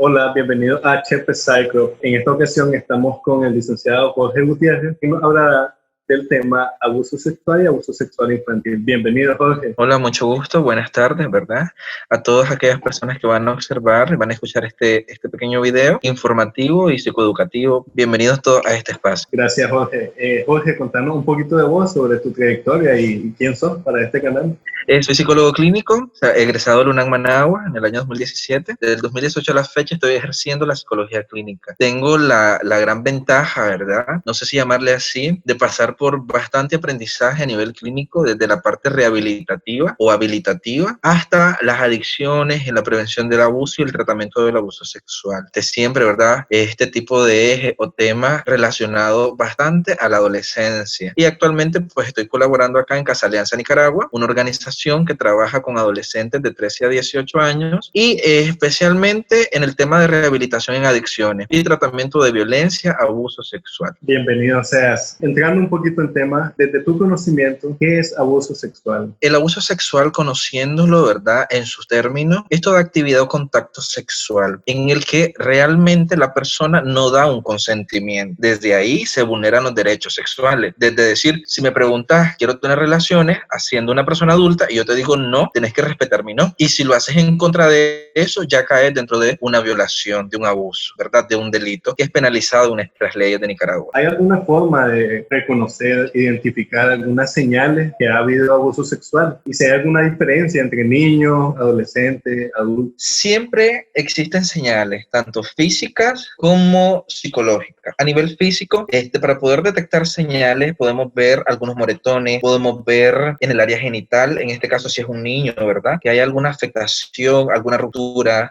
Hola, bienvenido a Chepe Psycho. En esta ocasión estamos con el licenciado Jorge Gutiérrez, que nos hablará del tema abuso sexual y abuso sexual infantil. Bienvenido, Jorge. Hola, mucho gusto, buenas tardes, ¿verdad? A todas aquellas personas que van a observar, van a escuchar este pequeño video informativo y psicoeducativo. Bienvenidos todos a este espacio. Gracias, Jorge. Jorge, contanos un poquito de vos sobre tu trayectoria y quién sos para este canal. Soy psicólogo clínico, egresado de la UNAM Managua en el año 2017. Desde el 2018 a la fecha estoy ejerciendo la psicología clínica. Tengo la gran ventaja, ¿verdad? No sé si llamarle así, de pasar por bastante aprendizaje a nivel clínico, desde la parte rehabilitativa o habilitativa hasta las adicciones, en la prevención del abuso y el tratamiento del abuso sexual. De siempre, ¿verdad? Este tipo de eje o tema relacionado bastante a la adolescencia. Y actualmente pues estoy colaborando acá en Casa Alianza Nicaragua, una organización que trabaja con adolescentes de 13 a 18 años y especialmente en el tema de rehabilitación en adicciones y tratamiento de violencia, abuso sexual. Bienvenido seas. Entrando un poquito en tema, desde tu conocimiento, ¿qué es abuso sexual? El abuso sexual, conociéndolo, ¿verdad? En sus términos, es toda actividad o contacto sexual en el que realmente la persona no da un consentimiento. Desde ahí se vulneran los derechos sexuales. Desde decir, si me preguntas, quiero tener relaciones, haciendo una persona adulta, y yo te digo no, tenés que respetar mi no. Y si lo haces en contra de eso, ya caes dentro de una violación, de un abuso, ¿verdad? De un delito que es penalizado en nuestras leyes de Nicaragua. ¿Hay alguna forma de reconocer, identificar algunas señales que ha habido abuso sexual? Y si hay alguna diferencia entre niños, adolescentes, adultos. Siempre existen señales, tanto físicas como psicológicas. A nivel físico, para poder detectar señales, podemos ver algunos moretones, podemos ver en el área genital, en este caso si es un niño, ¿verdad? Que hay alguna afectación, alguna ruptura,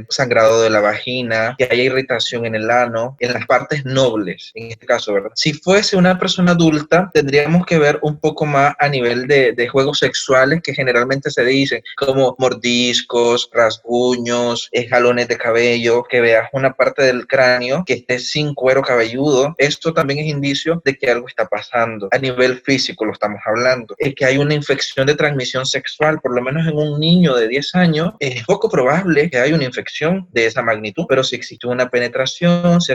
sangrado de la vagina, que haya irritación en el ano, en las partes nobles, en este caso, ¿verdad? Si fuese una persona adulta, tendríamos que ver un poco más a nivel de juegos sexuales que generalmente se dicen, como mordiscos, rasguños, jalones de cabello, que veas una parte del cráneo que esté sin cuero cabelludo. Esto también es indicio de que algo está pasando. A nivel físico lo estamos hablando. Es que hay una infección de transmisión sexual, por lo menos en un niño de 10 años, es poco probable que haya una infección de esa magnitud, pero si existe una penetración, si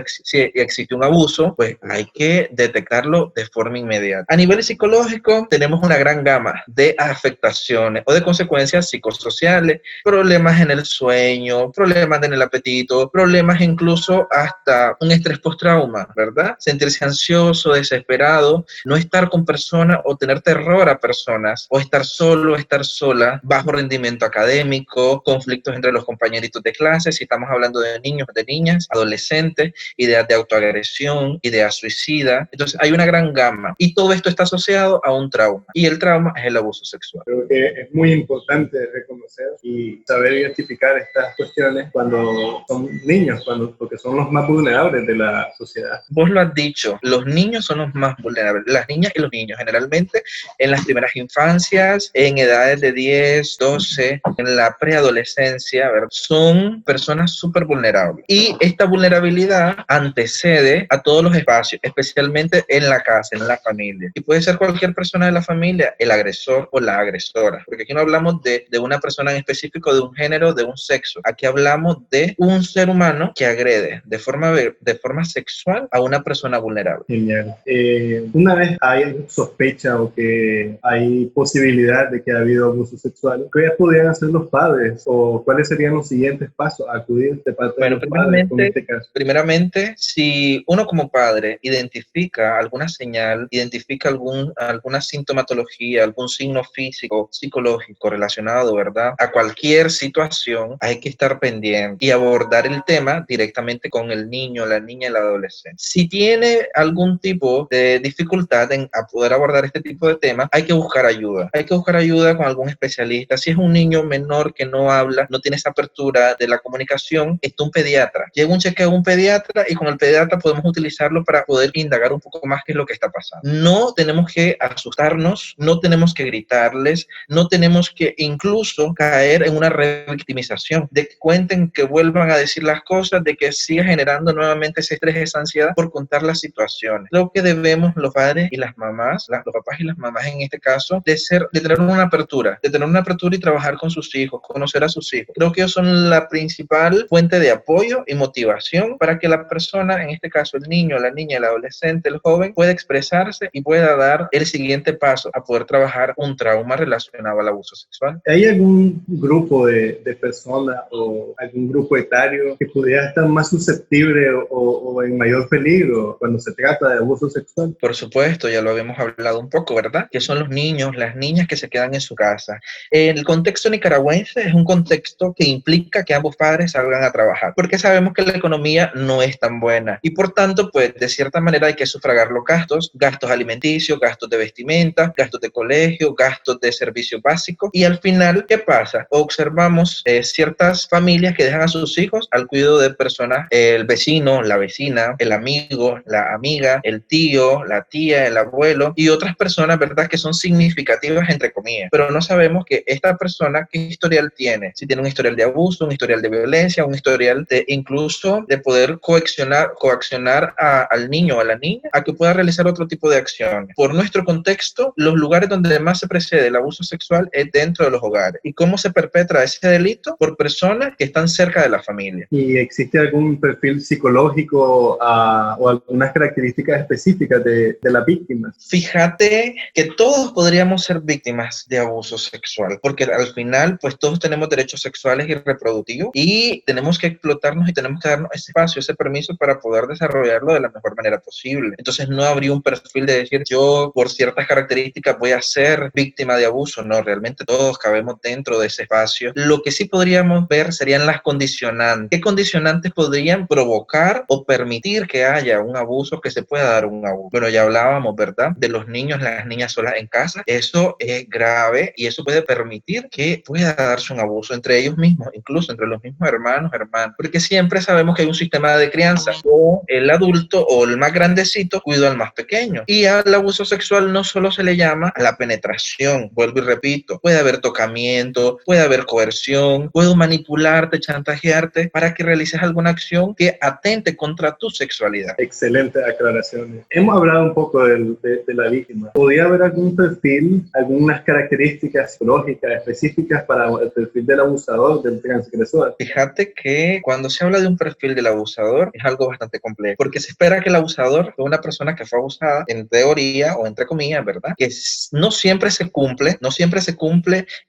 existe un abuso, pues hay que detectarlo de forma inmediata. A nivel psicológico, tenemos una gran gama de afectaciones o de consecuencias psicosociales, problemas en el sueño, problemas en el apetito, problemas incluso hasta un estrés postrauma, ¿verdad? Sentirse ansioso, desesperado, no estar con personas o tener terror a personas, o estar solo, estar sola, bajo rendimiento académico, conflictos entre los compañeritos de clase, si estamos hablando de niños, de niñas, adolescentes, ideas de autoagresión, ideas suicidas. Entonces hay una gran gama y todo esto está asociado a un trauma y el trauma es el abuso sexual. Creo que es muy importante reconocer y saber identificar estas cuestiones cuando son niños, porque son los más vulnerables de la sociedad. Vos lo has dicho, los niños son los más vulnerables, las niñas y los niños generalmente en las primeras infancias, en edades de 10, 12, en la preadolescencia, ¿verdad? Son personas súper vulnerables. Y esta vulnerabilidad antecede a todos los espacios, especialmente en la casa, en la familia. Y puede ser cualquier persona de la familia, el agresor o la agresora. Porque aquí no hablamos de una persona en específico, de un género, de un sexo. Aquí hablamos de un ser humano que agrede de forma sexual a una persona vulnerable. Genial. Una vez hay sospecha o que hay posibilidad de que ha habido abuso sexual, ¿qué podrían hacer los padres o cuáles serían los siguientes pasos a acudir de parte de los padres en este caso? Primeramente, si uno como padre identifica alguna señal, identifica alguna sintomatología, algún signo físico, psicológico relacionado, ¿verdad?, a cualquier situación, hay que estar pendiente y abordar el tema directamente con el niño, la niña y el adolescente. Si tiene algún tipo de dificultad en poder abordar este tipo de temas, hay que buscar ayuda. Hay que buscar ayuda con algún especialista. Si es un niño menor que no habla, no tiene esa apertura de la comunicación, está un pediatra. Llega un chequeo a un pediatra y con el pediatra podemos utilizarlo para poder indagar un poco más qué es lo que está está pasando. No tenemos que asustarnos, no tenemos que gritarles, no tenemos que incluso caer en una revictimización, de que cuenten, que vuelvan a decir las cosas, de que siga generando nuevamente ese estrés, esa ansiedad por contar las situaciones. Creo que debemos los padres y las mamás, los papás y las mamás en este caso, de tener una apertura, y trabajar con sus hijos, conocer a sus hijos. Creo que ellos son la principal fuente de apoyo y motivación para que la persona, en este caso el niño, la niña, el adolescente, el joven, pueda expresarse y pueda dar el siguiente paso a poder trabajar un trauma relacionado al abuso sexual. ¿Hay algún grupo de personas o algún grupo etario que pudiera estar más susceptible o en mayor peligro cuando se trata de abuso sexual? Por supuesto, ya lo habíamos hablado un poco, ¿verdad? Que son los niños, las niñas que se quedan en su casa. El contexto nicaragüense es un contexto que implica que ambos padres salgan a trabajar, porque sabemos que la economía no es tan buena y por tanto, pues de cierta manera hay que sufragar los gastos alimenticios, gastos de vestimenta, gastos de colegio, gastos de servicios básicos y al final, ¿qué pasa? Observamos ciertas familias que dejan a sus hijos al cuidado de personas, el vecino, la vecina, el amigo, la amiga, el tío, la tía, el abuelo y otras personas, ¿verdad? Que son significativas entre comillas, pero no sabemos que esta persona qué historial tiene, si tiene un historial de abuso, un historial de violencia, un historial de incluso de poder coaccionar al niño o a la niña a que pueda realizar otro tipo de acciones. Por nuestro contexto, los lugares donde más se precede el abuso sexual es dentro de los hogares. ¿Y cómo se perpetra ese delito? Por personas que están cerca de la familia. ¿Y existe algún perfil psicológico o algunas características específicas de las víctimas? Fíjate que todos podríamos ser víctimas de abuso sexual, porque al final, pues todos tenemos derechos sexuales y reproductivos y tenemos que explotarnos y tenemos que darnos ese espacio, ese permiso para poder desarrollarlo de la mejor manera posible. Entonces no habría un perfil de decir yo por ciertas características voy a ser víctima de abuso. No, realmente todos cabemos dentro de ese espacio. Lo que sí podríamos ver serían las condicionantes. ¿Qué condicionantes podrían provocar o permitir que haya un abuso, que se pueda dar un abuso? Bueno, ya hablábamos, ¿verdad? De los niños, las niñas solas en casa. Eso es grave y eso puede permitir que pueda darse un abuso entre ellos mismos, incluso entre los mismos hermanos, porque siempre sabemos que hay un sistema de crianza, o el adulto o el más grandecito cuida al más pequeño. Y al abuso sexual no solo se le llama a la penetración, vuelvo y repito, puede haber tocamiento, puede haber coerción, puedo manipularte, chantajearte para que realices alguna acción que atente contra tu sexualidad. Excelente aclaraciones. Hemos hablado un poco de la víctima. ¿Podría haber algún perfil, algunas características psicológicas específicas para el perfil del abusador, del transgresor? Fíjate que cuando se habla de un perfil del abusador es algo bastante complejo, porque se espera que el abusador sea una persona que fue abusada, en teoría o entre comillas, ¿verdad? Que no siempre se cumple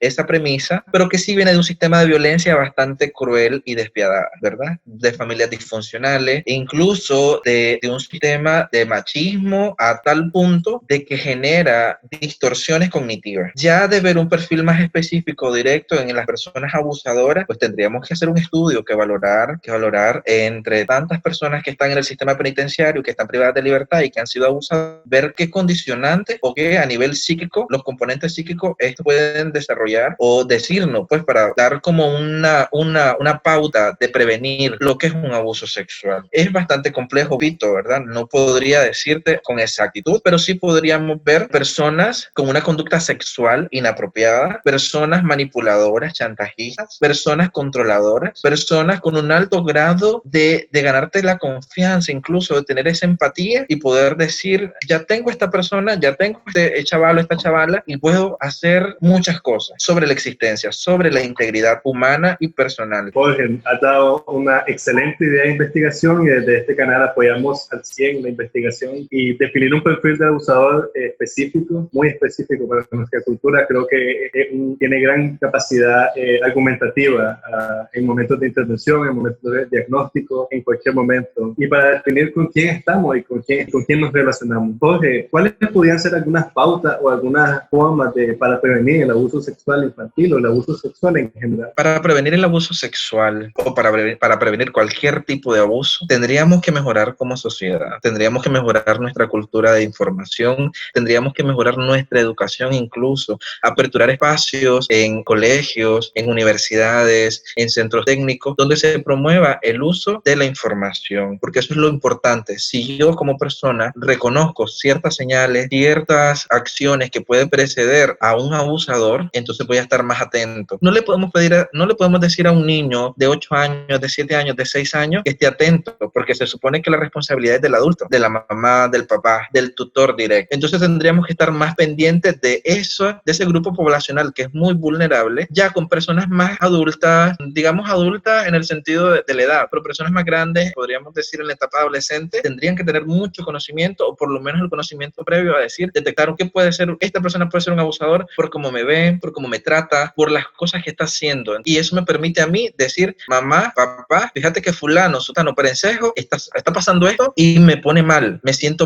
esa premisa, pero que sí viene de un sistema de violencia bastante cruel y despiadada, ¿verdad? De familias disfuncionales, e incluso de un sistema de machismo a tal punto de que genera distorsiones cognitivas. Ya de ver un perfil más específico, directo en las personas abusadoras, pues tendríamos que hacer un estudio que valorar entre tantas personas que están en el sistema penitenciario, que están privadas de libertad y que han sido abusadas, ver qué condicionantes o qué a nivel psíquico, los componentes psíquicos, estos pueden desarrollar o decirnos, pues para dar como una pauta de prevenir lo que es un abuso sexual. Es bastante complejo, Vito, ¿verdad? No podría decirte con exactitud, pero sí podríamos ver personas con una conducta sexual inapropiada, personas manipuladoras, chantajistas, personas controladoras, personas con un alto grado de ganarte la confianza, incluso de tener esa empatía y poder decir, ya tengo esta persona, ya tengo este chaval o esta chavala y puedo hacer muchas cosas sobre la existencia, sobre la integridad humana y personal. Jorge, has dado una excelente idea de investigación y desde este canal apoyamos al 100 la investigación y definir un perfil de abusador específico, muy específico para nuestra cultura, creo que tiene gran capacidad argumentativa en momentos de intervención, en momentos de diagnóstico, en cualquier momento. Y para definir con quién estamos y con quién nos relacionamos. Jorge, ¿cuáles podrían ser algunas pautas o algunas formas para prevenir el abuso sexual infantil o el abuso sexual en general? Para prevenir el abuso sexual o para prevenir cualquier tipo de abuso, tendríamos que mejorar como sociedad, tendríamos que mejorar nuestra cultura de información, tendríamos que mejorar nuestra educación, incluso aperturar espacios en colegios, en universidades, en centros técnicos, donde se promueva el uso de la información, porque eso es lo importante. Si yo como persona reconozco reconozco ciertas señales, ciertas acciones que pueden preceder a un abusador, entonces voy a estar más atento. No le podemos decir a un niño de 8 años, de 7 años, de 6 años que esté atento, porque se supone que la responsabilidad es del adulto, de la mamá, del papá, del tutor directo. Entonces tendríamos que estar más pendientes de eso, de ese grupo poblacional que es muy vulnerable, ya con personas más adultas, digamos adultas en el sentido de la edad, pero personas más grandes, podríamos decir en la etapa adolescente, tendrían que tener mucho conocimiento, o por lo menos el conocimiento previo a decir, detectar qué puede ser, esta persona puede ser un abusador por cómo me ve, por cómo me trata, por las cosas que está haciendo. Y eso me permite a mí decir, mamá, papá, fíjate que fulano, sutano, perencejo, está pasando esto y me pone mal, me siento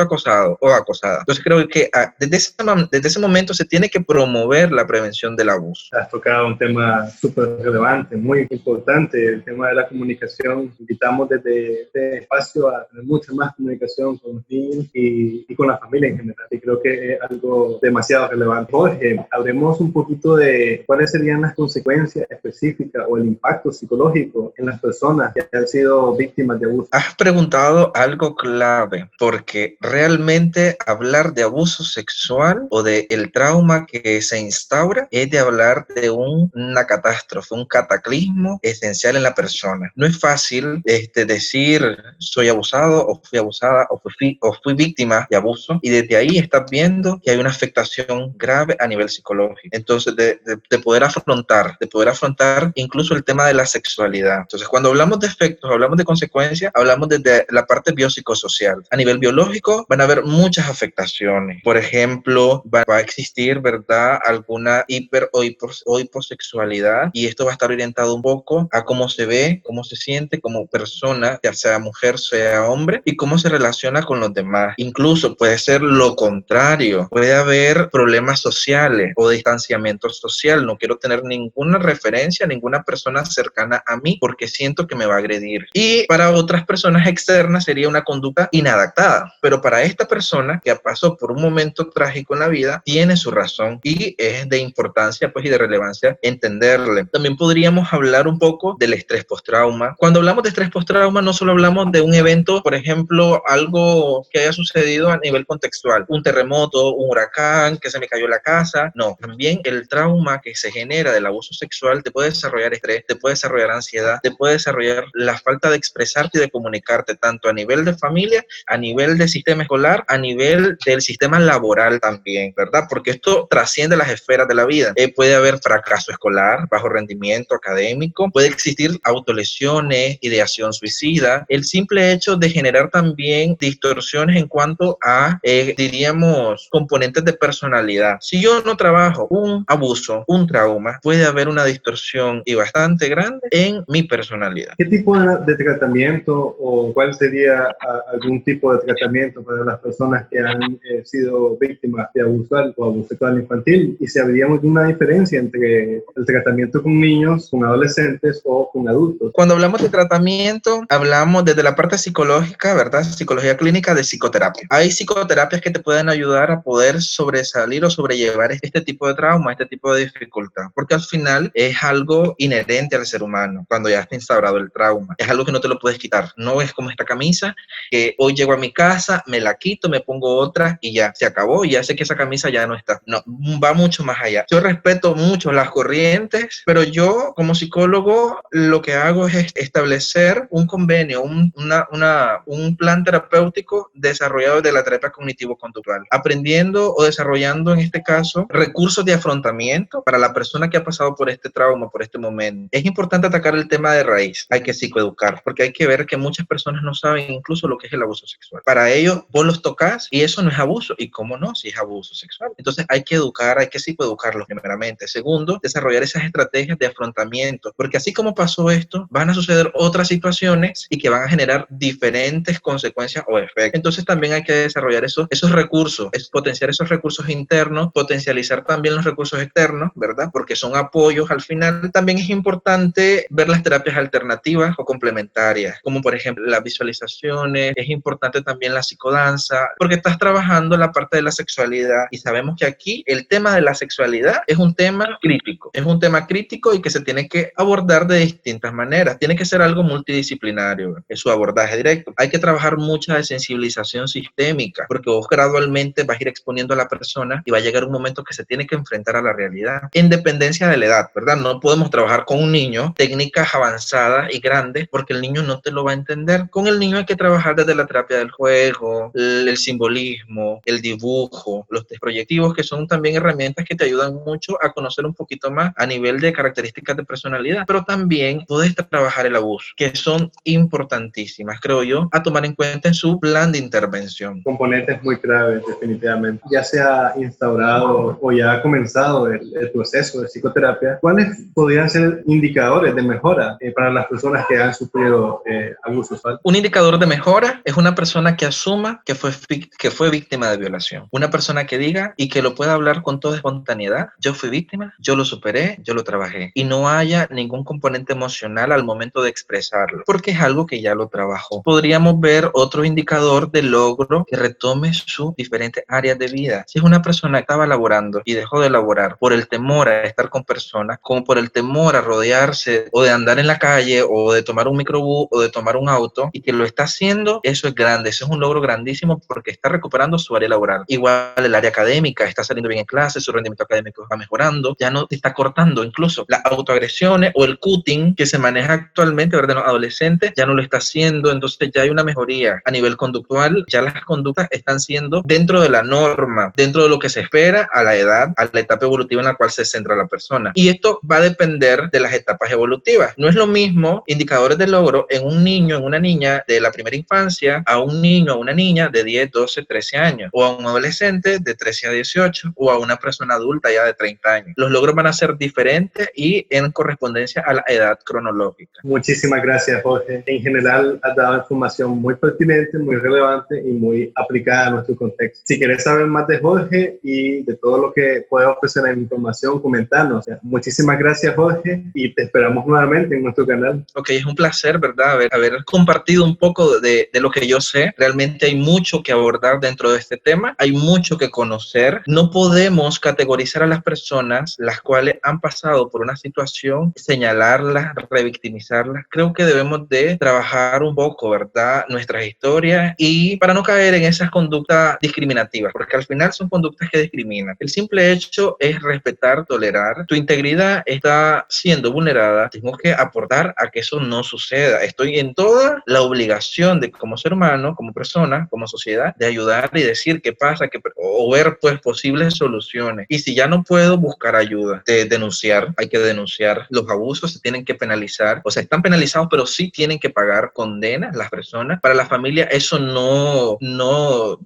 acosado o acosada. Entonces creo que desde ese momento se tiene que promover la prevención del abuso. Has tocado un tema súper relevante, muy importante, el tema de la comunicación. Invitamos desde este espacio a tener mucha más comunicación con los niños y con la familia en general. Y creo que es algo demasiado relevante. Jorge, hablemos un poquito de cuáles serían las consecuencias específicas o el impacto psicológico en las personas que han sido víctimas de abuso. Has preguntado algo clave, porque realmente hablar de abuso sexual o de el trauma que se instaura es de hablar de una catástrofe, un cataclismo esencial en la persona. No es fácil decir soy abusado o fui abusada o fui víctima de abuso, y desde ahí estás viendo que hay una afectación grave a nivel psicológico. Entonces, de poder afrontar incluso el tema de la sexualidad. Entonces, cuando hablamos de efectos, hablamos de consecuencias, hablamos desde la parte biopsicosocial. A nivel biológico van a haber muchas afectaciones. Por ejemplo, va a existir, ¿verdad?, alguna hiper o hiposexualidad, y esto va a estar orientado un poco a cómo se ve, cómo se siente como persona, ya sea mujer, sea hombre, y cómo se relaciona con los demás. Incluso puede ser lo contrario, puede haber problemas sociales o distanciamiento social. No quiero tener ninguna referencia, ninguna persona cercana a mí porque siento que me va a agredir. Y para otras personas externas sería una conducta inadaptada, pero para esta persona que pasó por un momento trágico en la vida, tiene su razón y es de importancia pues y de relevancia entenderle. También podríamos hablar un poco del estrés postrauma. Cuando hablamos de estrés postrauma no solo hablamos de un evento, por ejemplo, algo que haya sucedido a nivel contextual, un terremoto, un huracán, que se me cayó la casa. No, también el trauma que se genera del abuso sexual te puede desarrollar estrés, te puede desarrollar ansiedad, te puede desarrollar la falta de expresarte y de comunicarte, tanto a nivel de familia, a nivel del sistema escolar, a nivel del sistema laboral también, ¿verdad? Porque esto trasciende las esferas de la vida. Puede haber fracaso escolar, bajo rendimiento académico, puede existir autolesiones, ideación suicida, el simple hecho de generar también distorsiones en cuanto a, diríamos, componentes de personalidad. Si yo no trabajo un abuso, un trauma, puede haber una distorsión y bastante grande en mi personalidad. ¿Qué tipo de tratamiento o cuál sería algún tipo de tratamiento para las personas que han sido víctimas de abuso o abuso sexual infantil? Y si habría alguna diferencia entre el tratamiento con niños, con adolescentes o con adultos. Cuando hablamos de tratamiento, hablamos desde la parte psicológica, ¿verdad? Psicología clínica, de psicoterapia. Hay psicoterapias que te pueden ayudar a poder sobresalir o sobrellevar este tipo de trauma, este tipo de dificultad, porque al final es algo inherente al ser humano cuando ya está instaurado el trauma. Es algo que no te lo puedes quitar. No es como esta camisa que hoy llego a mi casa, me la quito, me pongo otra y ya se acabó, y ya sé que esa camisa ya no está. No, va mucho más allá. Yo respeto mucho las corrientes, pero yo como psicólogo lo que hago es establecer un convenio, un plan terapéutico desarrollado de la terapia cognitivo-conductual, aprendiendo o desarrollando en este caso recursos de afrontamiento para la persona que ha pasado por este trauma, por este momento. Es importante atacar el tema de raíz. Hay que psicoeducar, porque hay que ver que muchas personas no saben incluso lo que es el abuso sexual. Para ello, vos los tocas y eso no es abuso. ¿Y cómo no? Si es abuso sexual. Entonces hay que educar, hay que psicoeducarlos primeramente. Segundo, desarrollar esas estrategias de afrontamiento, porque así como pasó esto, van a suceder otras situaciones y que van a generar diferentes consecuencias o efectos. Entonces también hay que desarrollar esos recursos, es potenciar esos recursos internos, potencializar también los recursos externos, ¿verdad? Porque son apoyos al final. También es importante ver las terapias alternativas o complementarias, como por ejemplo las visualizaciones. Es importante también la psicodanza, porque estás trabajando la parte de la sexualidad y sabemos que aquí el tema de la sexualidad es un tema crítico, y que se tiene que abordar de distintas maneras. Tiene que ser algo multidisciplinario en su abordaje directo. Hay que trabajar mucha de sensibilización sensibilización sistémica, porque vos gradualmente vas a ir exponiendo a la persona y va a llegar un momento que se tiene que enfrentar a la realidad, en dependencia de la edad, ¿verdad? No podemos trabajar con un niño técnicas avanzadas y grandes porque el niño no te lo va a entender. Con el niño hay que trabajar desde la terapia del juego, el simbolismo, el dibujo, los test proyectivos, que son también herramientas que te ayudan mucho a conocer un poquito más a nivel de características de personalidad, pero también puedes trabajar el abuso, que son importantísimas, creo yo, a tomar en cuenta en su plan de intervención. Componentes muy claves, definitivamente. Ya se ha instaurado o ya ha comenzado el proceso de psicoterapia. ¿Cuáles podrían ser indicadores de mejora para las personas que han sufrido abuso sexual? Un indicador de mejora es una persona que asuma que fue víctima de violación. Una persona que diga y que lo pueda hablar con toda espontaneidad: yo fui víctima, yo lo superé, yo lo trabajé. Y no haya ningún componente emocional al momento de expresarlo, porque es algo que ya lo trabajó. Podríamos ver otro indicador de logro que retome sus diferentes áreas de vida. Si es una persona que estaba laborando y dejó de laborar por el temor a estar con personas, como por el temor a rodearse o de andar en la calle o de tomar un microbús o de tomar un auto, y que lo está haciendo, eso es grande, eso es un logro grandísimo porque está recuperando su área laboral. Igual el área académica, está saliendo bien en clase, su rendimiento académico va mejorando, ya no te está cortando. Incluso las autoagresiones o el cutting que se maneja actualmente, ¿verdad?, en los adolescentes, ya no lo está haciendo. Entonces ya hay una mejoría a nivel conductual, ya las conductas están siendo dentro de la norma, dentro de lo que se espera a la edad, a la etapa evolutiva en la cual se centra la persona. Y esto va a depender de las etapas evolutivas. No es lo mismo indicadores de logro en un niño, en una niña de la primera infancia, a un niño, a una niña de 10, 12, 13 años, o a un adolescente de 13 a 18, o a una persona adulta ya de 30 años. Los logros van a ser diferentes y en correspondencia a la edad cronológica. Muchísimas gracias, Jorge. En general, has dado información muy pertinente, muy relevante y muy aplicada a nuestro contexto. Si quieres saber más de Jorge y de todo lo que puede ofrecer en información, comentanos. Muchísimas gracias, Jorge, y te esperamos nuevamente en nuestro canal. Ok, es un placer, ¿verdad?, haber compartido un poco de lo que yo sé. Realmente hay mucho que abordar dentro de este tema, hay mucho que conocer. No podemos categorizar a las personas las cuales han pasado por una situación, señalarlas, revictimizarlas. Creo que debemos de trabajar un poco, ¿verdad?, nuestras historias, y para no caer en esas conductas discriminativas, porque al final son conductas que discriminan. El simple hecho es respetar, tolerar. Tu integridad está siendo vulnerada, tenemos que aportar a que eso no suceda. Estoy en toda la obligación de, como ser humano, como persona, como sociedad, de ayudar y decir qué pasa, o ver pues posibles soluciones. Y si ya no puedo, buscar ayuda, de denunciar. Hay que denunciar los abusos, se tienen que penalizar, o sea, están penalizados, pero sí tienen que pagar condenas las personas. Para la familia eso no,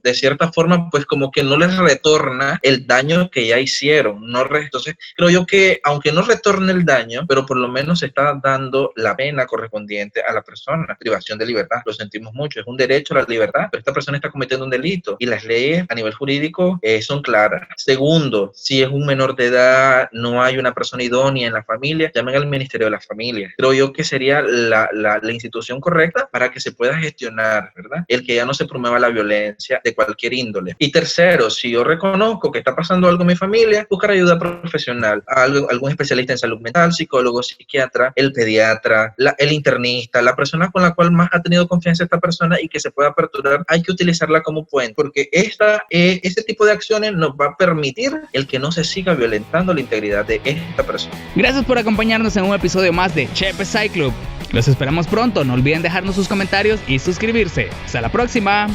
de cierta forma, pues como que no les retorna el daño que ya hicieron. Entonces, creo yo que aunque no retorne el daño, pero por lo menos se está dando la pena correspondiente a la persona. Privación de libertad, lo sentimos mucho, es un derecho a la libertad, pero esta persona está cometiendo un delito y las leyes a nivel jurídico son claras. Segundo, si es un menor de edad, no hay una persona idónea en la familia, llamen al Ministerio de la Familia. Creo yo que sería la institución correcta para que se pueda gestionar, ¿verdad?, el que ya no se promueva la violencia de cualquier índole. Y tercero, si yo reconozco que está pasando algo en mi familia, buscar ayuda profesional, algún especialista en salud mental, psicólogo, psiquiatra, el pediatra, el internista, la persona con la cual más ha tenido confianza esta persona y que se pueda aperturar. Hay que utilizarla como puente, porque este tipo de acciones nos va a permitir el que no se siga violentando la integridad de esta persona. Gracias por acompañarnos en un episodio más de Chepe Psy Club. Los esperamos pronto, no olviden dejarnos sus comentarios y suscribirse. Hasta la próxima.